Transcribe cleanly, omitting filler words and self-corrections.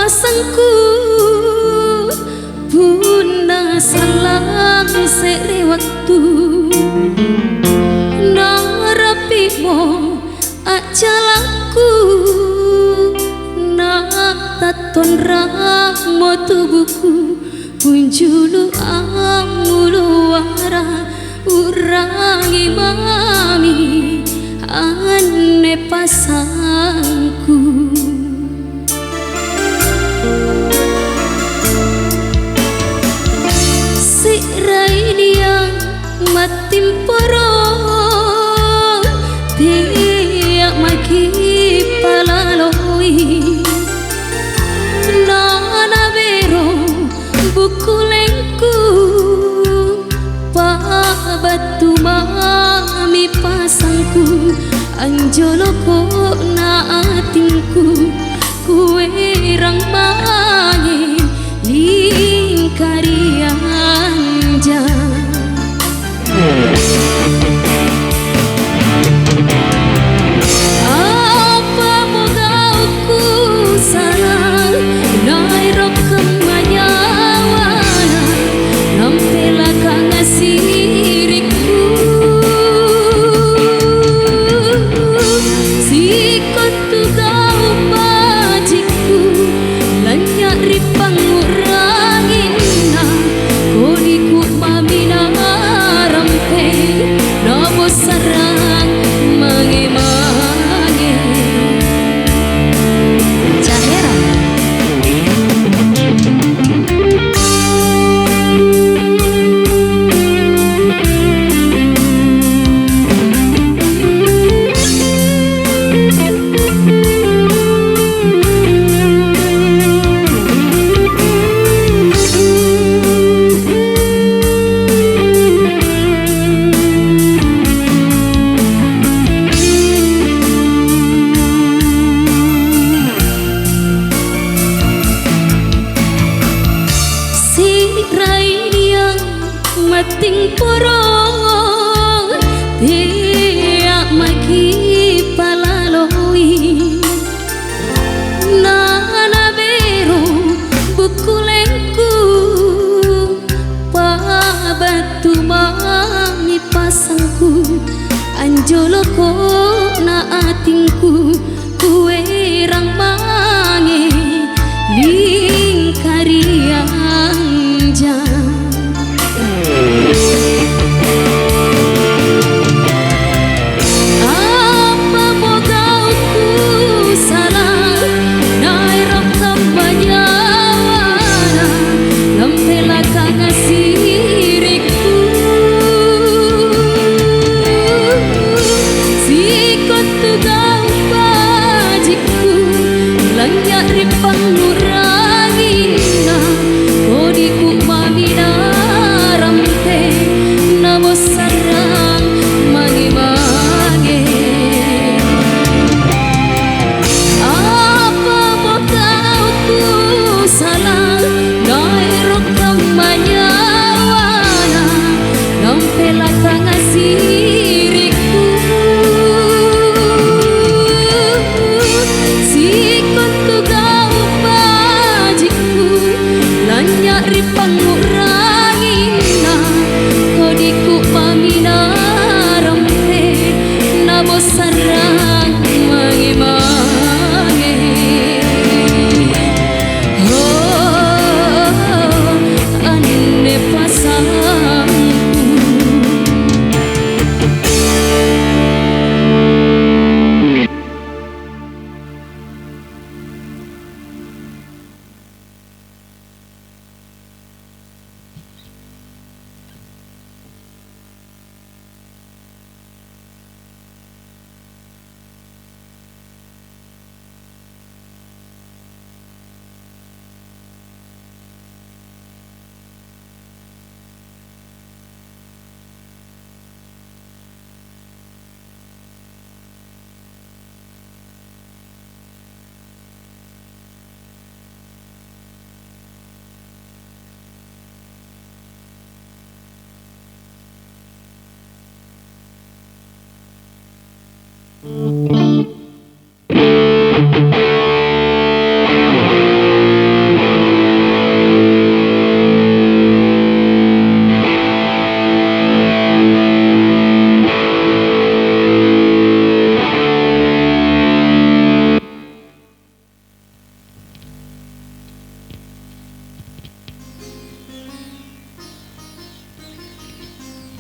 pasangku Bunda salang sere waktu Narapimu acalaku Taton ramo tubuhku Punjulu amulu wara Urangi mami Ane pasangku Si rai yang matim porong Tiak maki palaloi Nana bero bukulengku Batu mami pasangku Anjolo ko na atingku Kue rang mangi lingkari anja Apa mogau ku salah Nairok kemanyawana Nampela ka ngasiriku Sikot tu kau pajiku Lanyak ripang urangin na Kodiku mamina rampe Nabo sarang mange-mange Cahera mating porong tiak maki palaloi Nana bero bukulengku Batu mami pasangku Anjolo ko na atingku